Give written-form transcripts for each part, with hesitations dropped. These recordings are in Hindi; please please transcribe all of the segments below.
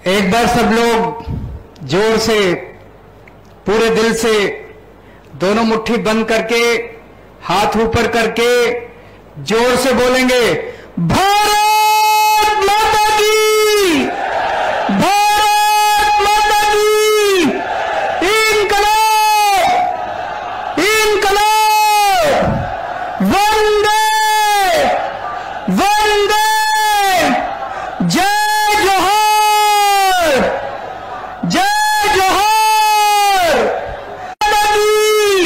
एक बार सब लोग जोर से, पूरे दिल से, दोनों मुट्ठी बंद करके, हाथ ऊपर करके जोर से बोलेंगे, भारत माता की, भारत माता की, इंकलाब, इंकलाब, वंदे, वंदे, जय जोहर, जय जोहर, माता की,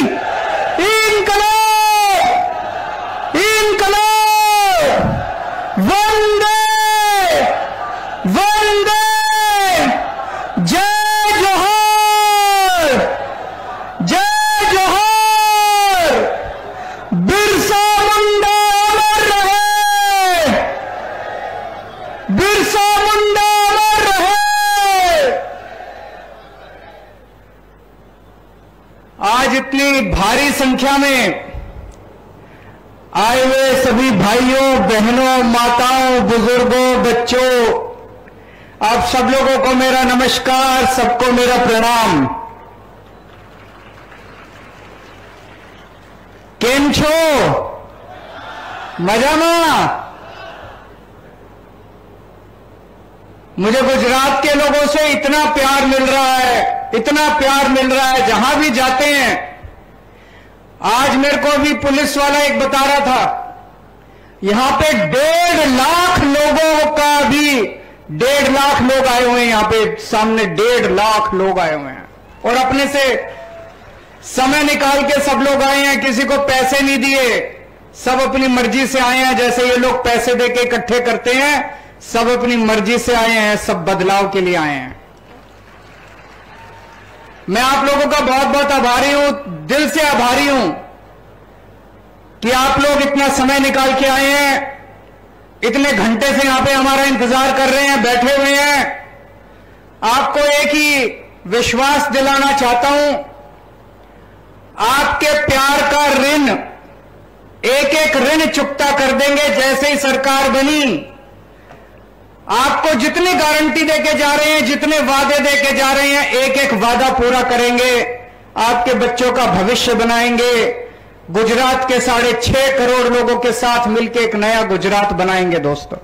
इंकलाब, इंकलाब, वंदे, वंदे, जय जोहर, जय जोहर, बिरसा मुंडा अमर रहे, बिरसा मुंडा अमर रहे। आज इतनी भारी संख्या में आए हुए सभी भाइयों, बहनों, माताओं, बुजुर्गों, बच्चों, आप सब लोगों को मेरा नमस्कार, सबको मेरा प्रणाम। केम छो? मजामा? मुझे गुजरात के लोगों से इतना प्यार मिल रहा है, इतना प्यार मिल रहा है, जहां भी जाते हैं। आज मेरे को भी पुलिस वाला एक बता रहा था, यहां पे 1.5 लाख लोगों का भी 1.5 लाख लोग आए हुए हैं, यहां पे सामने 1.5 लाख लोग आए हुए हैं, और अपने से समय निकाल के सब लोग आए हैं, किसी को पैसे नहीं दिए, सब अपनी मर्जी से आए हैं। जैसे ये लोग पैसे देके इकट्ठे करते हैं, सब अपनी मर्जी से आए हैं, सब बदलाव के लिए आए हैं। मैं आप लोगों का बहुत बहुत आभारी हूं, दिल से आभारी हूं कि आप लोग इतना समय निकाल के आए हैं, इतने घंटे से यहां पे हमारा इंतजार कर रहे हैं, बैठे हुए हैं। आपको एक ही विश्वास दिलाना चाहता हूं, आपके प्यार का ऋण, एक एक ऋण चुकता कर देंगे जैसे ही सरकार बनी। आपको जितनी गारंटी देके जा रहे हैं, जितने वादे देके जा रहे हैं, एक एक वादा पूरा करेंगे। आपके बच्चों का भविष्य बनाएंगे, गुजरात के 6.5 करोड़ लोगों के साथ मिलकर एक नया गुजरात बनाएंगे। दोस्तों,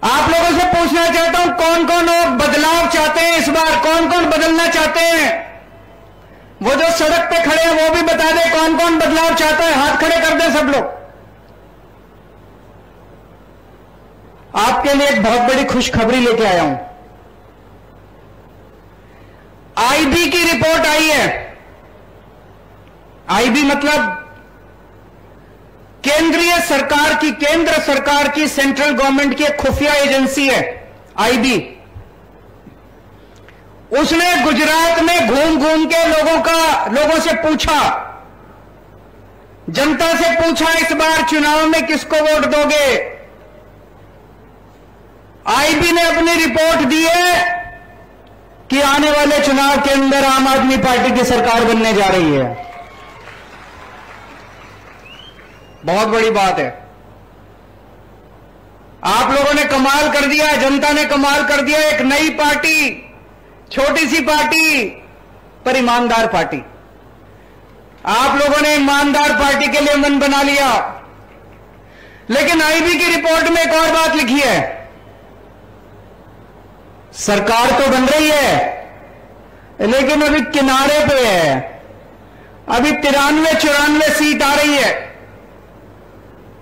आप लोगों से पूछना चाहता हूं, कौन कौन लोग बदलाव चाहते हैं इस बार? कौन कौन बदलना चाहते हैं? वो जो सड़क पे खड़े हैं वो भी बता दें कौन कौन बदलाव चाहता है, हाथ खड़े कर दें सब लोग। आपके लिए एक बहुत बड़ी खुशखबरी लेके आया हूं। आईबी की रिपोर्ट आई है। आईबी मतलब केंद्रीय सरकार की, केंद्र सरकार की, सेंट्रल गवर्नमेंट की एक खुफिया एजेंसी है आईबी। उसने गुजरात में घूम घूम के लोगों से पूछा, जनता से पूछा, इस बार चुनाव में किसको वोट दोगे? आईबी ने अपनी रिपोर्ट दी है कि आने वाले चुनाव के अंदर आम आदमी पार्टी की सरकार बनने जा रही है। बहुत बड़ी बात है। आप लोगों ने कमाल कर दिया, जनता ने कमाल कर दिया। एक नई पार्टी, छोटी सी पार्टी पर ईमानदार पार्टी। आप लोगों ने ईमानदार पार्टी के लिए मन बना लिया। लेकिन आईबी की रिपोर्ट में एक और बात लिखी है, सरकार तो बन रही है लेकिन अभी किनारे पे है। अभी 93-94 सीट आ रही है।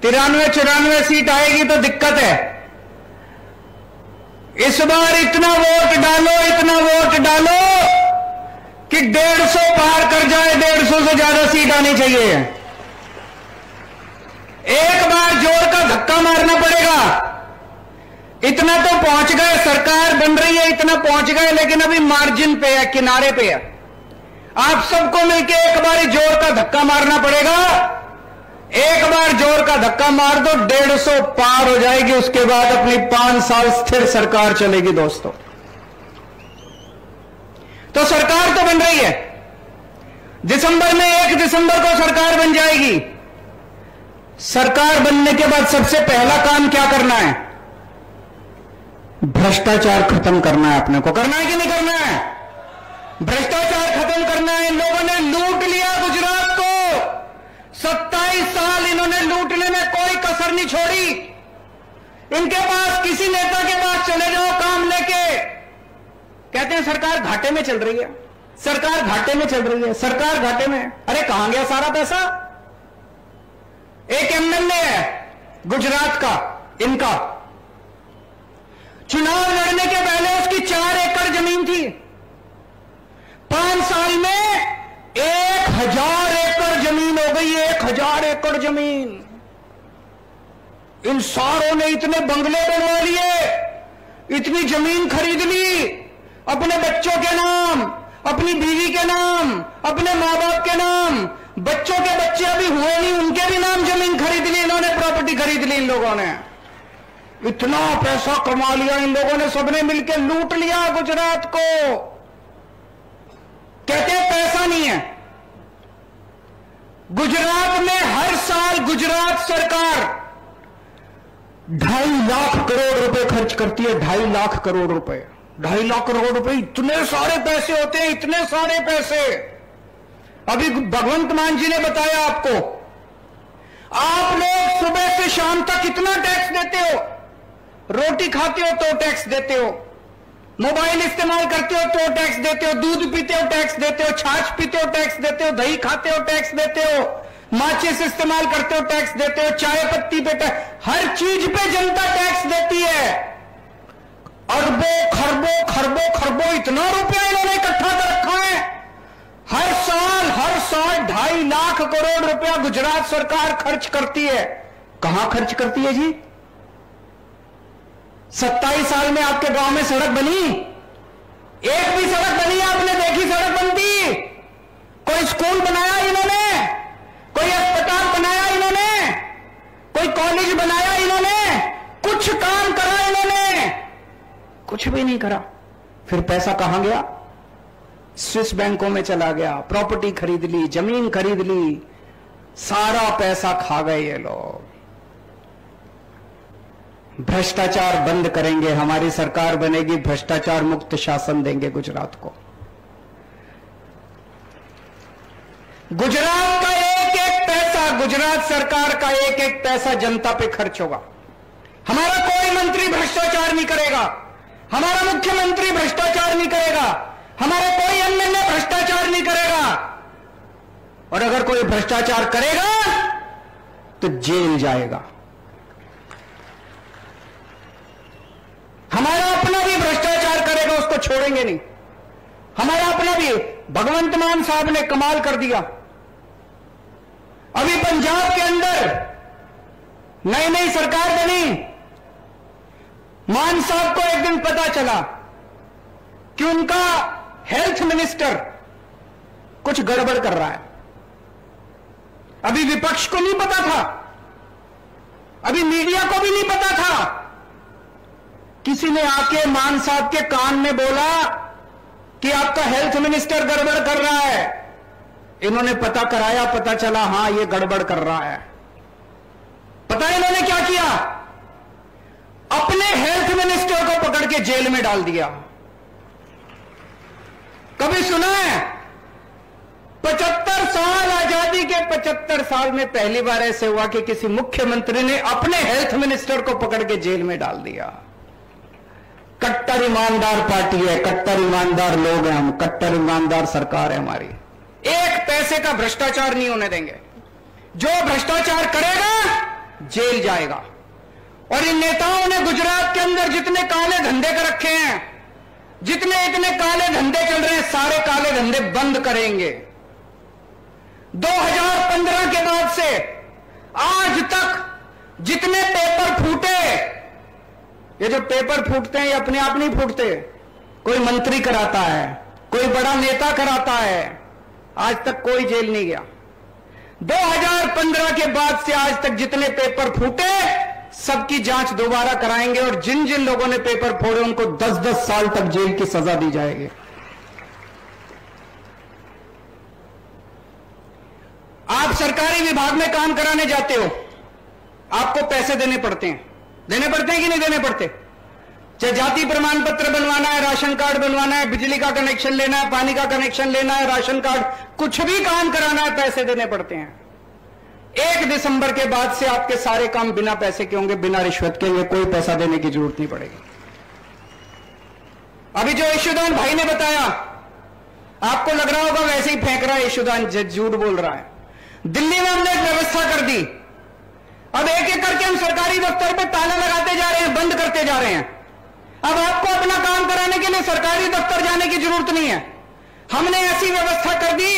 93-94 सीट आएगी तो दिक्कत है। इस बार इतना वोट डालो, इतना वोट डालो कि 150 पार कर जाए, 150 से ज्यादा सीट आनी चाहिए। एक बार जोर का धक्का मारना पड़ेगा। इतना तो पहुंच गए, सरकार बन रही है, इतना पहुंच गए, लेकिन अभी मार्जिन पे है, किनारे पे है। आप सबको मिलकर एक बार जोर का धक्का मारना पड़ेगा। एक बार जोर का धक्का मार दो, 150 पार हो जाएगी। उसके बाद अपनी 5 साल स्थिर सरकार चलेगी। दोस्तों, तो सरकार तो बन रही है। दिसंबर में 1 दिसंबर को सरकार बन जाएगी। सरकार बनने के बाद सबसे पहला काम क्या करना है? भ्रष्टाचार खत्म करना है। अपने को करना है कि नहीं करना है? भ्रष्टाचार खत्म करना है। इन लोगों ने लूट लिया गुजरात को। 27 साल इन्होंने लूटने में कोई कसर नहीं छोड़ी। इनके पास, किसी नेता के पास चले जाओ काम लेके, कहते हैं सरकार घाटे में चल रही है, सरकार घाटे में चल रही है, सरकार घाटे में। अरे कहां गया सारा पैसा? एक एमएलए है गुजरात का, इनका, चुनाव लड़ने के पहले उसकी 4 एकड़ जमीन थी। 5 साल में 1000 एकड़ जमीन हो गई। 1000 एकड़ जमीन। इन सारों ने इतने बंगले बनवा लिए, इतनी जमीन खरीद ली अपने बच्चों के नाम, अपनी बीवी के नाम, अपने मां बाप के नाम। बच्चों के बच्चे अभी हुए नहीं, उनके भी नाम जमीन खरीद ली इन्होंने, प्रॉपर्टी खरीद ली इन लोगों ने। इतना पैसा कमा लिया इन लोगों ने, सबने मिलकर लूट लिया गुजरात को। कहते हैं पैसा नहीं है। गुजरात में हर साल गुजरात सरकार 2.5 लाख करोड़ रुपए खर्च करती है। 2.5 लाख करोड़ रुपए, 2.5 लाख करोड़ रुपए, इतने सारे पैसे होते हैं, इतने सारे पैसे। अभी भगवंत मान जी ने बताया आपको, आप लोग सुबह से शाम तक कितना टैक्स देते हो? रोटी खाते हो तो टैक्स देते हो, मोबाइल इस्तेमाल करते हो तो टैक्स देते हो, दूध पीते हो टैक्स देते हो, छाछ पीते हो टैक्स देते हो, दही खाते हो टैक्स देते हो, माचिस इस्तेमाल करते हो टैक्स देते हो, चाय पत्ती पे टैक्स, हर चीज पे जनता टैक्स देती है। अरबों खरबों खरबों खरबों इतना रुपया इन्होंने इकट्ठा कर रखा है। हर साल 2.5 लाख करोड़ रुपया गुजरात सरकार खर्च करती है। कहां खर्च करती है जी? 27 साल में आपके गांव में सड़क बनी? एक भी सड़क बनी आपने देखी? सड़क बनती? कोई स्कूल बनाया इन्होंने? कोई अस्पताल बनाया इन्होंने? कोई कॉलेज बनाया इन्होंने? कुछ काम करा इन्होंने? कुछ भी नहीं करा। फिर पैसा कहां गया? स्विस बैंकों में चला गया, प्रॉपर्टी खरीद ली, जमीन खरीद ली, सारा पैसा खा गए ये लोग। भ्रष्टाचार बंद करेंगे, हमारी सरकार बनेगी, भ्रष्टाचार मुक्त शासन देंगे गुजरात को। गुजरात का एक एक पैसा, गुजरात सरकार का एक एक पैसा जनता पे खर्च होगा। हमारा कोई मंत्री भ्रष्टाचार नहीं करेगा, हमारा मुख्यमंत्री भ्रष्टाचार नहीं करेगा, हमारे कोई एमएलए भ्रष्टाचार नहीं करेगा। और अगर कोई भ्रष्टाचार करेगा तो जेल जाएगा। हमारा अपना भी भ्रष्टाचार करेगा, उसको छोड़ेंगे नहीं। हमारा अपना भी। भगवंत मान साहब ने कमाल कर दिया। अभी पंजाब के अंदर नई नई सरकार बनी, मान साहब को एक दिन पता चला कि उनका हेल्थ मिनिस्टर कुछ गड़बड़ कर रहा है। अभी विपक्ष को नहीं पता था, अभी मीडिया को भी नहीं पता था। किसी ने आके मान साहब के कान में बोला कि आपका हेल्थ मिनिस्टर गड़बड़ कर रहा है। इन्होंने पता कराया, पता चला हां ये गड़बड़ कर रहा है। पता है इन्होंने क्या किया? अपने हेल्थ मिनिस्टर को पकड़ के जेल में डाल दिया। कभी सुना है? 75 साल आजादी के 75 साल में पहली बार ऐसे हुआ कि किसी मुख्यमंत्री ने अपने हेल्थ मिनिस्टर को पकड़ के जेल में डाल दिया। कट्टर ईमानदार पार्टी है, कट्टर ईमानदार लोग हैं हम, कट्टर ईमानदार सरकार है हमारी। एक पैसे का भ्रष्टाचार नहीं होने देंगे। जो भ्रष्टाचार करेगा जेल जाएगा। और इन नेताओं ने गुजरात के अंदर जितने काले धंधे कर रखे हैं, जितने इतने काले धंधे चल रहे हैं, सारे काले धंधे बंद करेंगे। 2015 के बाद से आज तक जितने पेपर फूटे, ये जो पेपर फूटते हैं ये अपने आप नहीं फूटते, कोई मंत्री कराता है, कोई बड़ा नेता कराता है। आज तक कोई जेल नहीं गया। 2015 के बाद से आज तक जितने पेपर फूटे सबकी जांच दोबारा कराएंगे और जिन जिन लोगों ने पेपर फोड़े उनको 10-10 साल तक जेल की सजा दी जाएगी। आप सरकारी विभाग में काम कराने जाते हो, आपको पैसे देने पड़ते हैं कि नहीं देने पड़ते? चाहे जाति प्रमाण पत्र बनवाना है, राशन कार्ड बनवाना है, बिजली का कनेक्शन लेना है, पानी का कनेक्शन लेना है, राशन कार्ड, कुछ भी काम कराना है, पैसे देने पड़ते हैं। 1 दिसंबर के बाद से आपके सारे काम बिना पैसे के होंगे, बिना रिश्वत के, ये कोई पैसा देने की जरूरत नहीं पड़ेगी। अभी जो यशोदान भाई ने बताया, आपको लग रहा होगा वैसे ही फेंक रहा है यशोदान, झूठ बोल रहा है। दिल्ली में हमने एक व्यवस्था कर दी, अब एक एक करके हम सरकारी दफ्तर पे ताला लगाते जा रहे हैं, बंद करते जा रहे हैं। अब आपको अपना काम कराने के लिए सरकारी दफ्तर जाने की जरूरत नहीं है। हमने ऐसी व्यवस्था कर दी,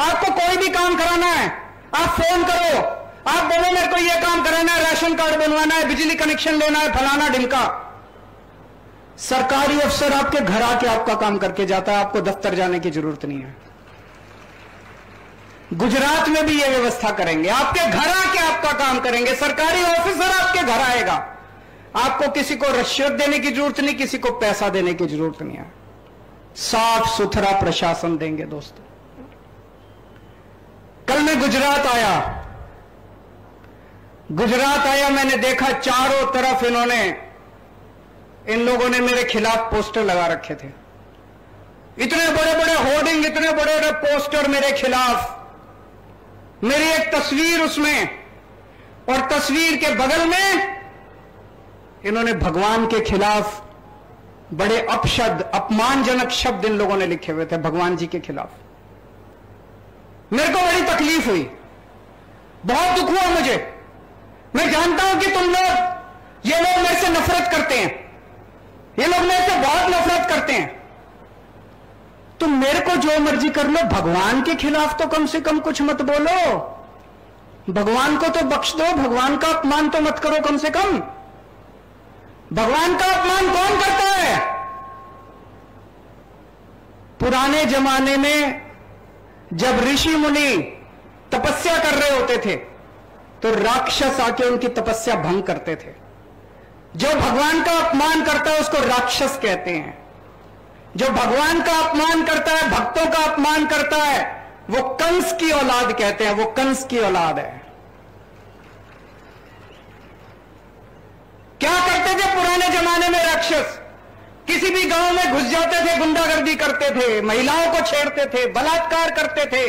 आपको कोई भी काम कराना है, आप फोन करो, आप बोलो मेरे को यह काम कराना है, राशन कार्ड बनवाना है, बिजली कनेक्शन लेना है, फलाना ढिमका, सरकारी अफसर आपके घर आके आपका काम करके जाता है, आपको दफ्तर जाने की जरूरत नहीं है। गुजरात में भी यह व्यवस्था करेंगे, आपके घर आके आपका काम करेंगे, सरकारी ऑफिसर आपके घर आएगा, आपको किसी को रिश्वत देने की जरूरत नहीं, किसी को पैसा देने की जरूरत नहीं है। साफ सुथरा प्रशासन देंगे दोस्तों। कल मैं गुजरात आया, मैंने देखा चारों तरफ इन लोगों ने मेरे खिलाफ पोस्टर लगा रखे थे, इतने बड़े बड़े होर्डिंग, इतने बड़े बड़े पोस्टर मेरे खिलाफ, मेरी एक तस्वीर उसमें, और तस्वीर के बगल में इन्होंने भगवान के खिलाफ बड़े अपशब्द, अपमानजनक शब्द इन लोगों ने लिखे हुए थे भगवान जी के खिलाफ। मेरे को बड़ी तकलीफ हुई, बहुत दुख हुआ मुझे। मैं जानता हूं कि ये लोग मेरे से नफरत करते हैं, ये लोग मेरे से बहुत नफरत करते हैं। तुम मेरे को जो मर्जी कर लो, भगवान के खिलाफ तो कम से कम कुछ मत बोलो, भगवान को तो बख्श दो, भगवान का अपमान तो मत करो कम से कम। भगवान का अपमान कौन करता है? पुराने जमाने में जब ऋषि मुनि तपस्या कर रहे होते थे तो राक्षस आके उनकी तपस्या भंग करते थे। जो भगवान का अपमान करता है उसको राक्षस कहते हैं। जो भगवान का अपमान करता है, भक्तों का अपमान करता है, वो कंस की औलाद कहते हैं, वो कंस की औलाद है। क्या करते थे पुराने जमाने में राक्षस? किसी भी गांव में घुस जाते थे, गुंडागर्दी करते थे, महिलाओं को छेड़ते थे, बलात्कार करते थे।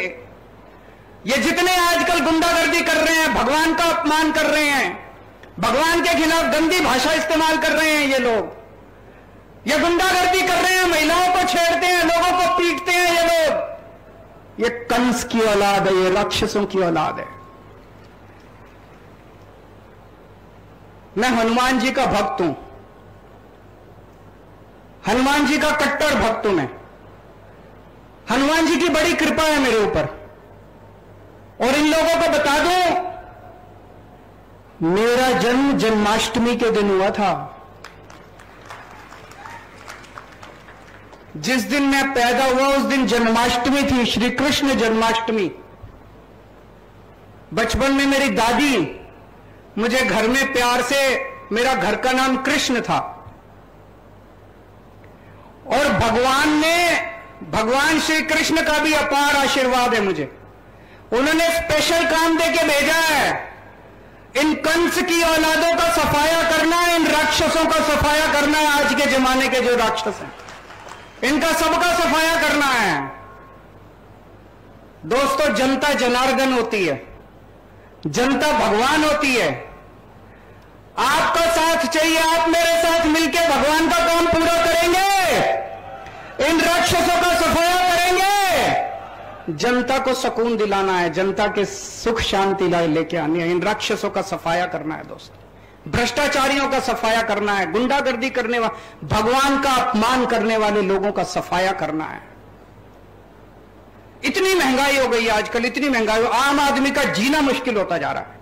ये जितने आजकल गुंडागर्दी कर रहे हैं, भगवान का अपमान कर रहे हैं, भगवान के खिलाफ गंदी भाषा इस्तेमाल कर रहे हैं, ये लोग ये गुंडागर्दी कर रहे हैं, महिलाओं को छेड़ते हैं, लोगों को पीटते हैं, ये लोग, ये कंस की औलाद है, ये राक्षसों की औलाद है। मैं हनुमान जी का भक्त हूं, हनुमान जी का कट्टर भक्त हूं मैं। हनुमान जी की बड़ी कृपा है मेरे ऊपर। और इन लोगों को बता दूं, मेरा जन्म जन्माष्टमी के दिन हुआ था। जिस दिन मैं पैदा हुआ उस दिन जन्माष्टमी थी, श्री कृष्ण जन्माष्टमी। बचपन में मेरी दादी मुझे घर में प्यार से, मेरा घर का नाम कृष्ण था, और भगवान श्री कृष्ण का भी अपार आशीर्वाद है मुझे। उन्होंने स्पेशल काम देके भेजा है, इन कंस की औलादों का सफाया करना है, इन राक्षसों का सफाया करना है। आज के जमाने के जो राक्षस हैं इनका सबका सफाया करना है। दोस्तों, जनता जनार्दन होती है, जनता भगवान होती है। आपका साथ चाहिए, आप मेरे साथ मिलकर भगवान का काम पूरा करेंगे, इन राक्षसों का सफाया करेंगे। जनता को सुकून दिलाना है, जनता के सुख शांति लेके आनी है, इन राक्षसों का सफाया करना है दोस्तों। भ्रष्टाचारियों का सफाया करना है, गुंडागर्दी करने वाले, भगवान का अपमान करने वाले लोगों का सफाया करना है। इतनी महंगाई हो गई आजकल, इतनी महंगाई, आम आदमी का जीना मुश्किल होता जा रहा है।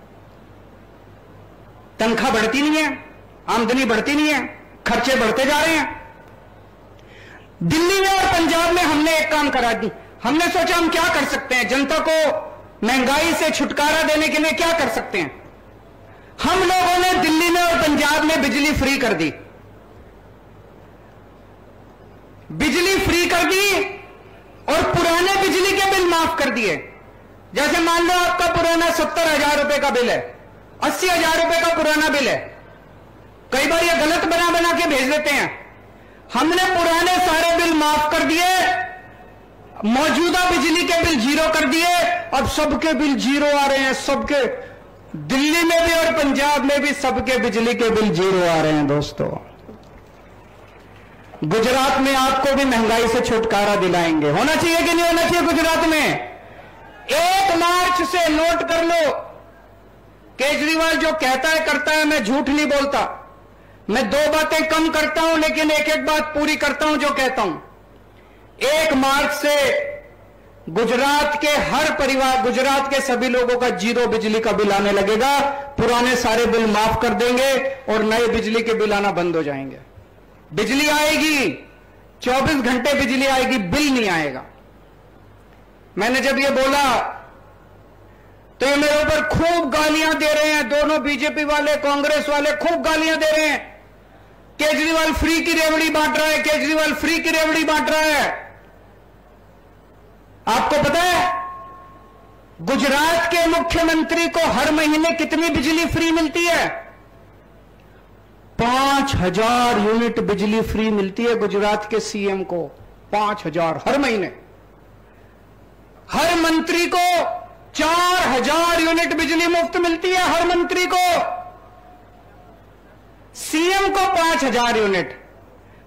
तनख्वाह बढ़ती नहीं है, आमदनी बढ़ती नहीं है, खर्चे बढ़ते जा रहे हैं। दिल्ली में और पंजाब में हमने एक काम करा दी। हमने सोचा हम क्या कर सकते हैं, जनता को महंगाई से छुटकारा देने के लिए क्या कर सकते हैं। हम लोगों ने दिल्ली में और पंजाब में बिजली फ्री कर दी, बिजली फ्री कर दी, और पुराने बिजली के बिल माफ कर दिए। जैसे मान लो आपका पुराना 70,000 रुपए का बिल है, 80,000 रुपए का पुराना बिल है। कई बार ये गलत बना बना के भेज देते हैं। हमने पुराने सारे बिल माफ कर दिए, मौजूदा बिजली के बिल जीरो कर दिए। अब सबके बिल जीरो आ रहे हैं, सबके, दिल्ली में भी और पंजाब में भी सबके बिजली के बिल जीरो आ रहे हैं। दोस्तों, गुजरात में आपको भी महंगाई से छुटकारा दिलाएंगे। होना चाहिए कि नहीं होना चाहिए? गुजरात में 1 मार्च से नोट कर लो, केजरीवाल जो कहता है करता है, मैं झूठ नहीं बोलता। मैं 2 बातें कम करता हूं लेकिन एक बात पूरी करता हूं जो कहता हूं। 1 मार्च से गुजरात के हर परिवार, गुजरात के सभी लोगों का जीरो बिजली का बिल आने लगेगा। पुराने सारे बिल माफ कर देंगे और नए बिजली के बिल आना बंद हो जाएंगे। बिजली आएगी, 24 घंटे बिजली आएगी, बिल नहीं आएगा। मैंने जब ये बोला तो ये मेरे ऊपर खूब गालियां दे रहे हैं, दोनों बीजेपी वाले कांग्रेस वाले खूब गालियां दे रहे हैं। केजरीवाल फ्री की रेवड़ी बांट रहा है, केजरीवाल फ्री की रेवड़ी बांट रहा है। आपको पता है गुजरात के मुख्यमंत्री को हर महीने कितनी बिजली फ्री मिलती है? 5,000 यूनिट बिजली फ्री मिलती है गुजरात के सीएम को। 5,000 हर महीने। हर मंत्री को 4,000 यूनिट बिजली मुफ्त मिलती है, हर मंत्री को। सीएम को 5,000 यूनिट,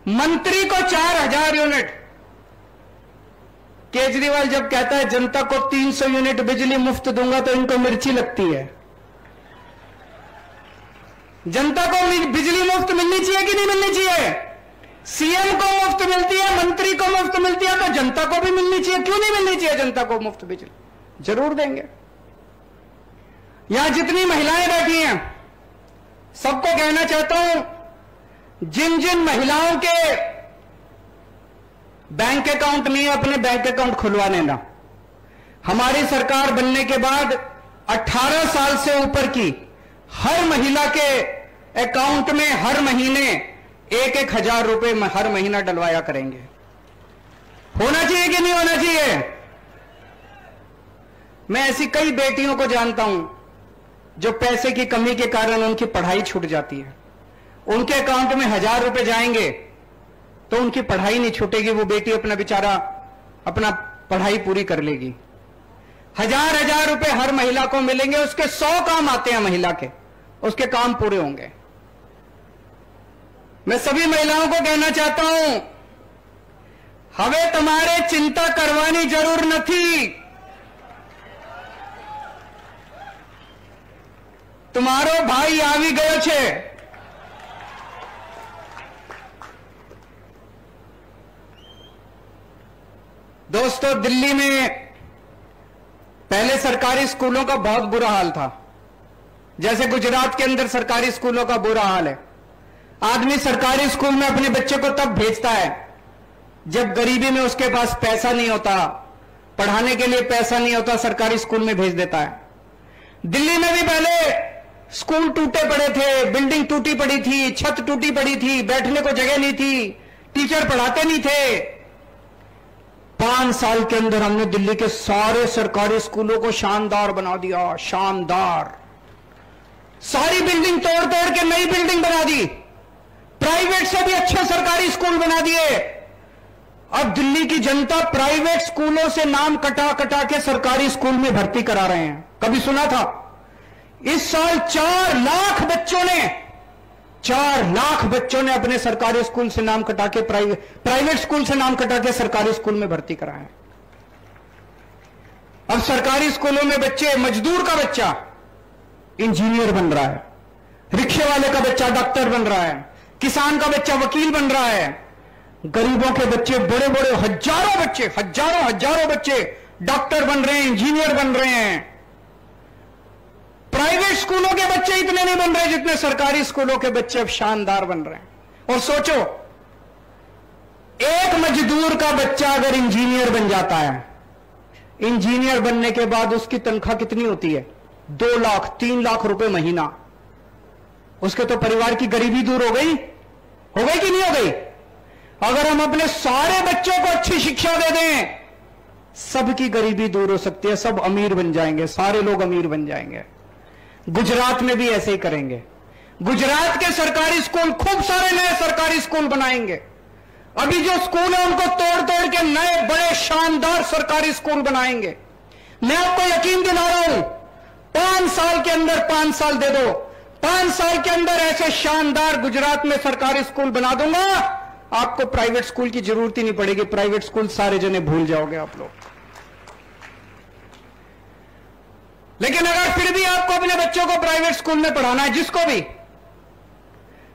मंत्री को 4,000 यूनिट। केजरीवाल जब कहता है जनता को 300 यूनिट बिजली मुफ्त दूंगा तो इनको मिर्ची लगती है। जनता को बिजली मुफ्त मिलनी चाहिए कि नहीं मिलनी चाहिए? सीएम को मुफ्त मिलती है, मंत्री को मुफ्त मिलती है, तो जनता को भी मिलनी चाहिए। क्यों नहीं मिलनी चाहिए जनता को मुफ्त बिजली? जरूर देंगे। यहां जितनी महिलाएं बैठी हैं सबको कहना चाहता हूं, जिन जिन महिलाओं के बैंक अकाउंट नहीं है अपने बैंक अकाउंट खुलवा लेना। हमारी सरकार बनने के बाद 18 साल से ऊपर की हर महिला के अकाउंट में हर महीने 1-1 हजार रुपए हर महीना डलवाया करेंगे। होना चाहिए कि नहीं होना चाहिए? मैं ऐसी कई बेटियों को जानता हूं जो पैसे की कमी के कारण उनकी पढ़ाई छूट जाती है। उनके अकाउंट में 1,000 रुपए जाएंगे तो उनकी पढ़ाई नहीं छूटेगी, वो बेटी अपना बेचारा अपना पढ़ाई पूरी कर लेगी। 1,000 रुपए हर महिला को मिलेंगे, उसके 100 काम आते हैं महिला के, उसके काम पूरे होंगे। मैं सभी महिलाओं को कहना चाहता हूं, हमें तुम्हारे चिंता करवानी जरूर नहीं। तुम्हारो भाई आवी गयो छे। दोस्तों, दिल्ली में पहले सरकारी स्कूलों का बहुत बुरा हाल था, जैसे गुजरात के अंदर सरकारी स्कूलों का बुरा हाल है। आदमी सरकारी स्कूल में अपने बच्चे को तब भेजता है जब गरीबी में उसके पास पैसा नहीं होता, पढ़ाने के लिए पैसा नहीं होता, सरकारी स्कूल में भेज देता है। दिल्ली में भी पहले स्कूल टूटे पड़े थे, बिल्डिंग टूटी पड़ी थी, छत टूटी पड़ी थी, बैठने को जगह नहीं थी, टीचर पढ़ाते नहीं थे। 5 साल के अंदर हमने दिल्ली के सारे सरकारी स्कूलों को शानदार बना दिया, शानदार। सारी बिल्डिंग तोड़ तोड़ के नई बिल्डिंग बना दी, प्राइवेट से भी अच्छे सरकारी स्कूल बना दिए। अब दिल्ली की जनता प्राइवेट स्कूलों से नाम कटा कटा के सरकारी स्कूल में भर्ती करा रहे हैं। कभी सुना था? इस साल 4 लाख बच्चों ने अपने सरकारी स्कूल से नाम कटा के प्राइवेट स्कूल से नाम कटा के सरकारी स्कूल में भर्ती कराए। अब सरकारी स्कूलों में बच्चे, मजदूर का बच्चा इंजीनियर बन रहा है, रिक्शे वाले का बच्चा डॉक्टर बन रहा है, किसान का बच्चा वकील बन रहा है, गरीबों के बच्चे, बड़े बड़े हजारों बच्चे डॉक्टर बन रहे हैं, इंजीनियर बन रहे हैं। प्राइवेट स्कूलों के बच्चे इतने नहीं बन रहे जितने सरकारी स्कूलों के बच्चे अब शानदार बन रहे हैं। और सोचो, एक मजदूर का बच्चा अगर इंजीनियर बन जाता है, इंजीनियर बनने के बाद उसकी तनख्वाह कितनी होती है? 2 लाख 3 लाख रुपए महीना। उसके तो परिवार की गरीबी दूर हो गई कि नहीं हो गई? अगर हम अपने सारे बच्चों को अच्छी शिक्षा दे दें, सबकी गरीबी दूर हो सकती है, सब अमीर बन जाएंगे, सारे लोग अमीर बन जाएंगे। गुजरात में भी ऐसे ही करेंगे। गुजरात के सरकारी स्कूल, खूब सारे नए सरकारी स्कूल बनाएंगे। अभी जो स्कूल है उनको तोड़ तोड़ के नए बड़े शानदार सरकारी स्कूल बनाएंगे। मैं आपको यकीन दिला रहा हूं, 5 साल के अंदर, 5 साल दे दो, 5 साल के अंदर ऐसे शानदार गुजरात में सरकारी स्कूल बना दूंगा, आपको प्राइवेट स्कूल की जरूरत ही नहीं पड़ेगी। प्राइवेट स्कूल सारे जने भूल जाओगे आप लोग। लेकिन अगर फिर भी आपको अपने बच्चों को प्राइवेट स्कूल में पढ़ाना है, जिसको भी,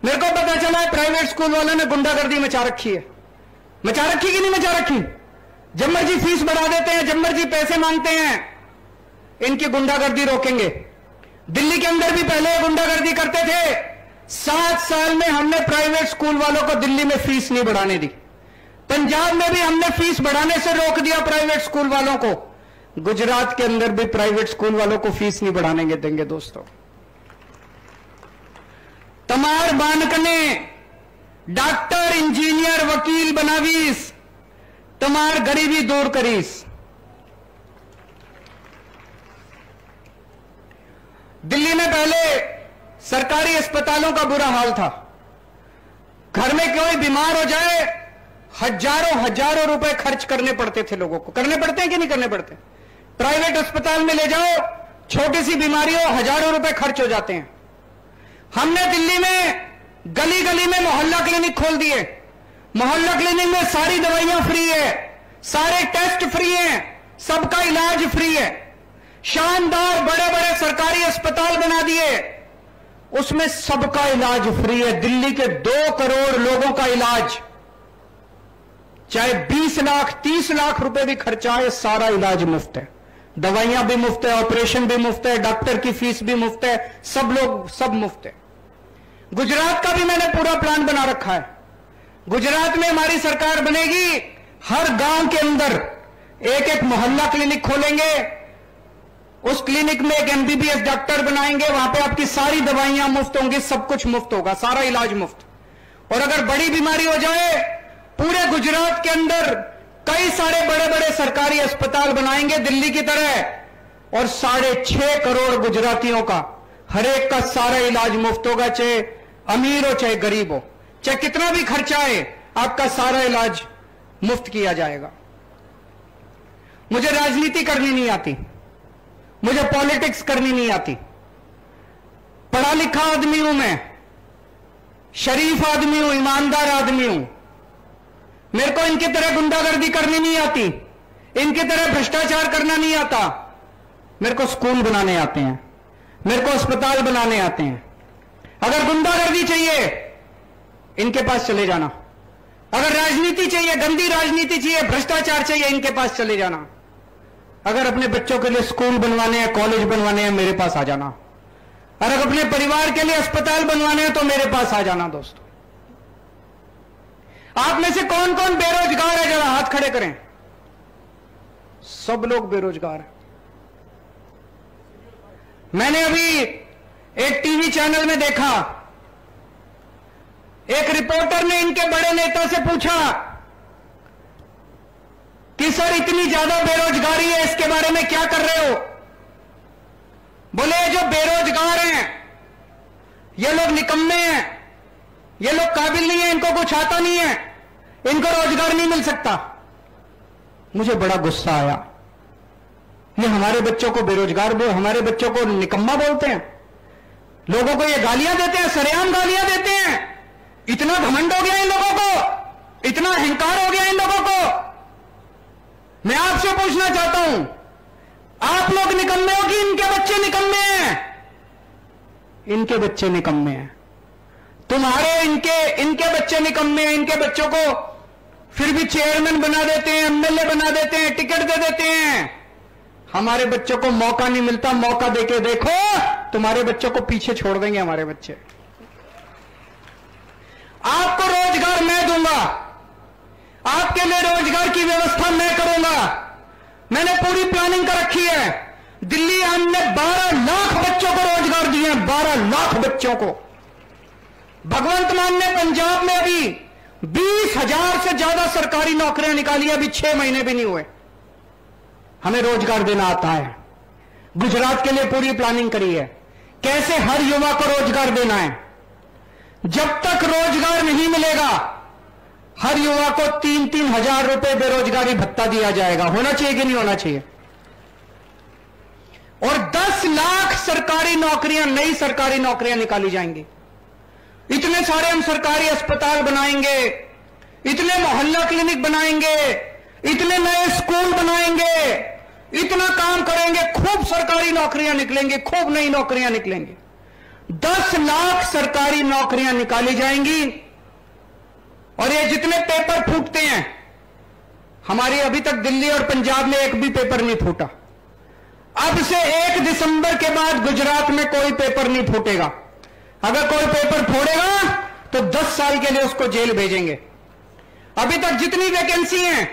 मेरे को पता चला है प्राइवेट स्कूल वालों ने गुंडागर्दी मचा रखी है। मचा रखी कि नहीं मचा रखी? जब मर्जी फीस बढ़ा देते हैं, जब मर्जी पैसे मांगते हैं। इनकी गुंडागर्दी रोकेंगे। दिल्ली के अंदर भी पहले गुंडागर्दी करते थे। 7 साल में हमने प्राइवेट स्कूल वालों को दिल्ली में फीस नहीं बढ़ाने दी। पंजाब में भी हमने फीस बढ़ाने से रोक दिया प्राइवेट स्कूल वालों को। गुजरात के अंदर भी प्राइवेट स्कूल वालों को फीस नहीं बढ़ाने देंगे दोस्तों। तमार बानकने डॉक्टर, इंजीनियर, वकील बनावीस, तमार गरीबी दूर करीस। दिल्ली में पहले सरकारी अस्पतालों का बुरा हाल था। घर में कोई बीमार हो जाए, हजारों रुपए खर्च करने पड़ते थे लोगों को। करने पड़ते हैं कि नहीं करने पड़ते? प्राइवेट अस्पताल में ले जाओ, छोटी सी बीमारी हो, हजारों रुपए खर्च हो जाते हैं। हमने दिल्ली में गली गली में मोहल्ला क्लिनिक खोल दिए। मोहल्ला क्लिनिक में सारी दवाइयां फ्री है, सारे टेस्ट फ्री हैं, सबका इलाज फ्री है। शानदार बड़े बड़े सरकारी अस्पताल बना दिए, उसमें सबका इलाज फ्री है। दिल्ली के 2 करोड़ लोगों का इलाज, चाहे 20 लाख 30 लाख रुपए भी खर्चा है, सारा इलाज मुफ्त है। दवाइयां भी मुफ्त है, ऑपरेशन भी मुफ्त है, डॉक्टर की फीस भी मुफ्त है, सब मुफ्त है। गुजरात का भी मैंने पूरा प्लान बना रखा है। गुजरात में हमारी सरकार बनेगी, हर गांव के अंदर एक एक मोहल्ला क्लिनिक खोलेंगे। उस क्लिनिक में एक एमबीबीएस डॉक्टर बनाएंगे, वहां पे आपकी सारी दवाइयां मुफ्त होंगी, सब कुछ मुफ्त होगा, सारा इलाज मुफ्त। और अगर बड़ी बीमारी हो जाए, पूरे गुजरात के अंदर कई सारे बड़े बड़े सरकारी अस्पताल बनाएंगे दिल्ली की तरह, और 6.5 करोड़ गुजरातियों का हर एक का सारा इलाज मुफ्त होगा, चाहे अमीर हो चाहे गरीब हो, चाहे कितना भी खर्चा है, आपका सारा इलाज मुफ्त किया जाएगा। मुझे राजनीति करनी नहीं आती, मुझे पॉलिटिक्स करनी नहीं आती। पढ़ा लिखा आदमी हूं मैं, शरीफ आदमी हूं, ईमानदार आदमी हूं। मेरे को इनकी तरह गुंडागर्दी करनी नहीं आती, इनकी तरह भ्रष्टाचार करना नहीं आता। मेरे को स्कूल बनाने आते हैं, मेरे को अस्पताल बनाने आते हैं। अगर गुंडागर्दी चाहिए, इनके पास चले जाना। अगर राजनीति चाहिए, गंदी राजनीति चाहिए, भ्रष्टाचार चाहिए, इनके पास चले जाना। अगर अपने बच्चों के लिए स्कूल बनवाने हैं, कॉलेज बनवाने हैं, मेरे पास आ जाना। अगर अपने परिवार के लिए अस्पताल बनवाने हैं, तो मेरे पास आ जाना। दोस्तों, आप में से कौन कौन बेरोजगार है, जरा हाथ खड़े करें। सब लोग बेरोजगार हैं। मैंने अभी एक टीवी चैनल में देखा, एक रिपोर्टर ने इनके बड़े नेता से पूछा कि सर इतनी ज्यादा बेरोजगारी है, इसके बारे में क्या कर रहे हो? बोले जो बेरोजगार हैं ये लोग निकम्मे हैं, ये लोग काबिल नहीं है, इनको कुछ आता नहीं है, इनको रोजगार नहीं मिल सकता। मुझे बड़ा गुस्सा आया। ये हमारे बच्चों को बेरोजगार हमारे बच्चों को निकम्मा बोलते हैं, लोगों को ये गालियां देते हैं, सरेआम गालियां देते हैं। इतना घमंड हो गया इन लोगों को, इतना अहंकार हो गया इन लोगों को। मैं आपसे पूछना चाहता हूं, आप लोग निकम्मे हो कि इनके बच्चे निकम्मे हैं? इनके बच्चे निकम्मे हैं। तुम्हारे इनके बच्चे निकम्मे हैं। इनके बच्चों को फिर भी चेयरमैन बना देते हैं, एमएलए बना देते हैं, टिकट दे देते हैं। हमारे बच्चों को मौका नहीं मिलता। मौका देके देखो, तुम्हारे बच्चों को पीछे छोड़ देंगे हमारे बच्चे। आपको रोजगार मैं दूंगा, आपके लिए रोजगार की व्यवस्था मैं करूंगा। मैंने पूरी प्लानिंग कर रखी है। दिल्ली हमने 12 लाख बच्चों को रोजगार दिए हैं, 12 लाख बच्चों को। भगवंत मान ने पंजाब में अभी 20,000 से ज्यादा सरकारी नौकरियां निकाली, अभी 6 महीने भी नहीं हुए। हमें रोजगार देना आता है। गुजरात के लिए पूरी प्लानिंग करी है कैसे हर युवा को रोजगार देना है। जब तक रोजगार नहीं मिलेगा, हर युवा को 3-3 हजार रुपए बेरोजगारी भत्ता दिया जाएगा। होना चाहिए कि नहीं होना चाहिए? और 10 लाख सरकारी नौकरियां, नई सरकारी नौकरियां निकाली जाएंगी। इतने सारे हम सरकारी अस्पताल बनाएंगे, इतने मोहल्ला क्लिनिक बनाएंगे, इतने नए स्कूल बनाएंगे, इतना काम करेंगे, खूब सरकारी नौकरियां निकलेंगी, खूब नई नौकरियां निकलेंगी। 10 लाख सरकारी नौकरियां निकाली जाएंगी। और ये जितने पेपर फूटते हैं, हमारी अभी तक दिल्ली और पंजाब में एक भी पेपर नहीं फूटा। अब से 1 दिसंबर के बाद गुजरात में कोई पेपर नहीं फूटेगा। अगर कोई पेपर फोड़ेगा तो 10 साल के लिए उसको जेल भेजेंगे। अभी तक जितनी वैकेंसी हैं,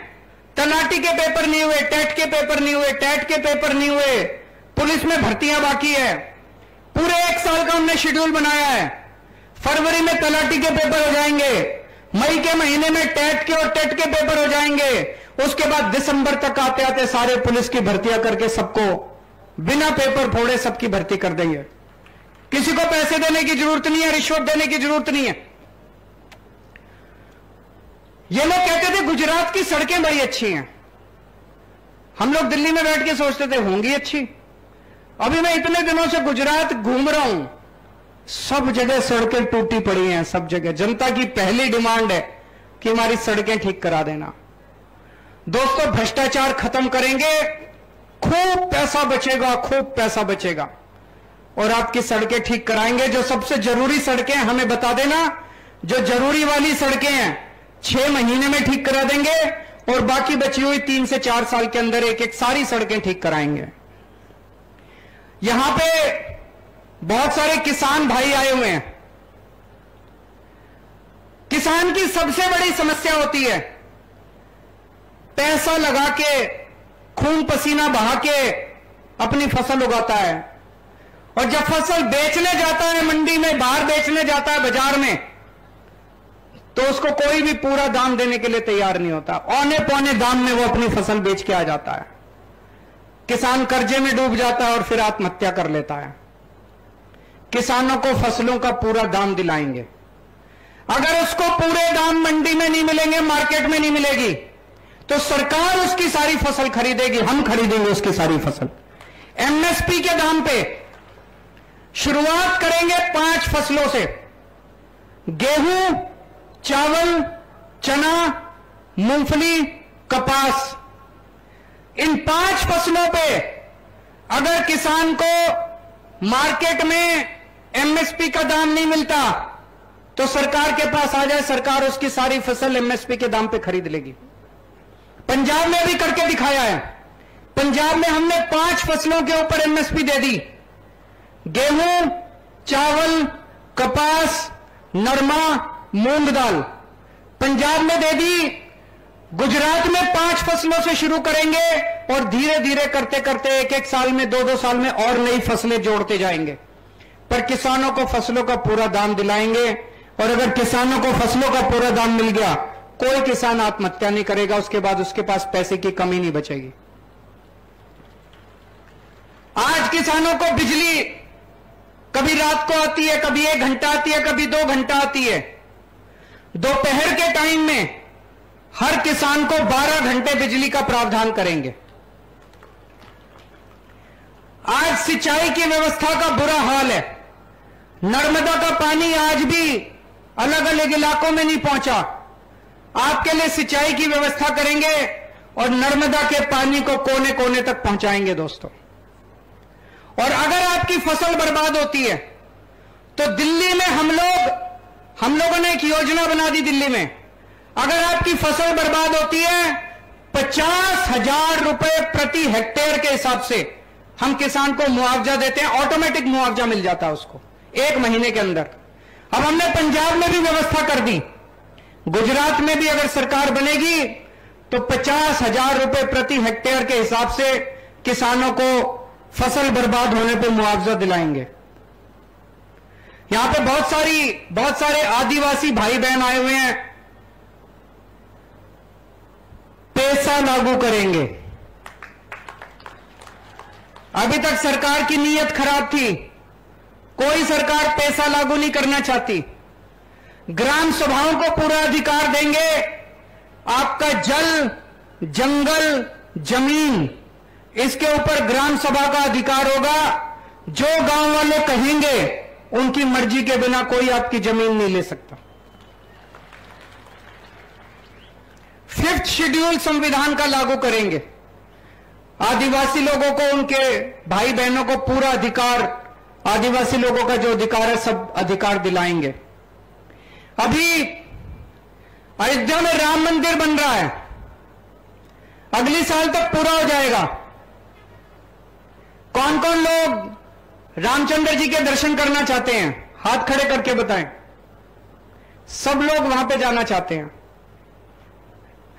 तलाटी के पेपर नहीं हुए, टेट के पेपर नहीं हुए, टैट के पेपर नहीं हुए, पुलिस में भर्तियां बाकी है। पूरे 1 साल का हमने शेड्यूल बनाया है। फरवरी में तलाटी के पेपर हो जाएंगे, मई के महीने में टैट के और टेट के पेपर हो जाएंगे। उसके बाद दिसंबर तक आते आते सारे पुलिस की भर्तियां करके सबको बिना पेपर फोड़े सबकी भर्ती कर देंगे। किसी को पैसे देने की जरूरत नहीं है, रिश्वत देने की जरूरत नहीं है। ये लोग कहते थे गुजरात की सड़कें बड़ी अच्छी हैं। हम लोग दिल्ली में बैठ के सोचते थे होंगी अच्छी। अभी मैं इतने दिनों से गुजरात घूम रहा हूं, सब जगह सड़कें टूटी पड़ी हैं, सब जगह। जनता की पहली डिमांड है कि हमारी सड़कें ठीक करा देना। दोस्तों, भ्रष्टाचार खत्म करेंगे, खूब पैसा बचेगा, खूब पैसा बचेगा। और आपकी सड़कें ठीक कराएंगे। जो सबसे जरूरी सड़कें हमें बता देना, जो जरूरी वाली सड़कें हैं 6 महीने में ठीक करा देंगे, और बाकी बची हुई 3 से 4 साल के अंदर एक एक सारी सड़कें ठीक कराएंगे। यहां पे बहुत सारे किसान भाई आए हुए हैं। किसान की सबसे बड़ी समस्या होती है, पैसा लगा के, खून पसीना बहा के अपनी फसल उगाता है, और जब फसल बेचने जाता है मंडी में, बाहर बेचने जाता है बाजार में, तो उसको कोई भी पूरा दाम देने के लिए तैयार नहीं होता। औने पौने दाम में वो अपनी फसल बेच के आ जाता है। किसान कर्जे में डूब जाता है और फिर आत्महत्या कर लेता है। किसानों को फसलों का पूरा दाम दिलाएंगे। अगर उसको पूरे दाम मंडी में नहीं मिलेंगे, मार्केट में नहीं मिलेगी, तो सरकार उसकी सारी फसल खरीदेगी, हम खरीदेंगे उसकी सारी फसल एमएसपी के दाम पे। शुरुआत करेंगे 5 फसलों से, गेहूं, चावल, चना, मूंगफली, कपास। इन 5 फसलों पे अगर किसान को मार्केट में एमएसपी का दाम नहीं मिलता, तो सरकार के पास आ जाए, सरकार उसकी सारी फसल एमएसपी के दाम पे खरीद लेगी। पंजाब में भी करके दिखाया है। पंजाब में हमने 5 फसलों के ऊपर एमएसपी दे दी, गेहूं, चावल, कपास, नरमा, मूंग दाल। पंजाब में दे दी। गुजरात में 5 फसलों से शुरू करेंगे और धीरे धीरे करते करते 1-1 साल में, 2-2 साल में और नई फसलें जोड़ते जाएंगे। पर किसानों को फसलों का पूरा दाम दिलाएंगे। और अगर किसानों को फसलों का पूरा दाम मिल गया, कोई किसान आत्महत्या नहीं करेगा, उसके बाद उसके पास पैसे की कमी नहीं बचेगी। आज किसानों को बिजली कभी रात को आती है, कभी 1 घंटा आती है, कभी 2 घंटा आती है। दोपहर के टाइम में हर किसान को 12 घंटे बिजली का प्रावधान करेंगे। आज सिंचाई की व्यवस्था का बुरा हाल है। नर्मदा का पानी आज भी अलग अलग इलाकों में नहीं पहुंचा। आपके लिए सिंचाई की व्यवस्था करेंगे और नर्मदा के पानी को कोने कोने तक पहुंचाएंगे दोस्तों। और अगर आपकी फसल बर्बाद होती है, तो दिल्ली में हम लोगों ने एक योजना बना दी दिल्ली में। अगर आपकी फसल बर्बाद होती है, 50,000 रुपए प्रति हेक्टेयर के हिसाब से हम किसान को मुआवजा देते हैं। ऑटोमेटिक मुआवजा मिल जाता है उसको 1 महीने के अंदर। अब हमने पंजाब में भी व्यवस्था कर दी। गुजरात में भी अगर सरकार बनेगी तो 50,000 रुपए प्रति हेक्टेयर के हिसाब से किसानों को फसल बर्बाद होने पर मुआवजा दिलाएंगे। यहां पे बहुत सारे आदिवासी भाई बहन आए हुए हैं। पैसा लागू करेंगे। अभी तक सरकार की नीयत खराब थी। कोई सरकार पैसा लागू नहीं करना चाहती। ग्राम सभाओं को पूरा अधिकार देंगे। आपका जल, जंगल, जमीन, इसके ऊपर ग्राम सभा का अधिकार होगा। जो गांव वाले कहेंगे उनकी मर्जी के बिना कोई आपकी जमीन नहीं ले सकता। 5th शेड्यूल संविधान का लागू करेंगे। आदिवासी लोगों को, उनके भाई बहनों को पूरा अधिकार, आदिवासी लोगों का जो अधिकार है सब अधिकार दिलाएंगे। अभी अयोध्या में राम मंदिर बन रहा है, अगले साल तक पूरा हो जाएगा। कौन कौन लोग रामचंद्र जी के दर्शन करना चाहते हैं? हाथ खड़े करके बताएं। सब लोग वहां पे जाना चाहते हैं,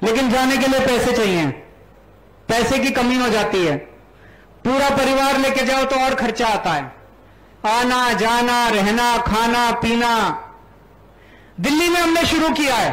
लेकिन जाने के लिए पैसे चाहिए। पैसे की कमी हो जाती है। पूरा परिवार लेके जाओ तो और खर्चा आता है, आना जाना, रहना, खाना पीना। दिल्ली में हमने शुरू किया है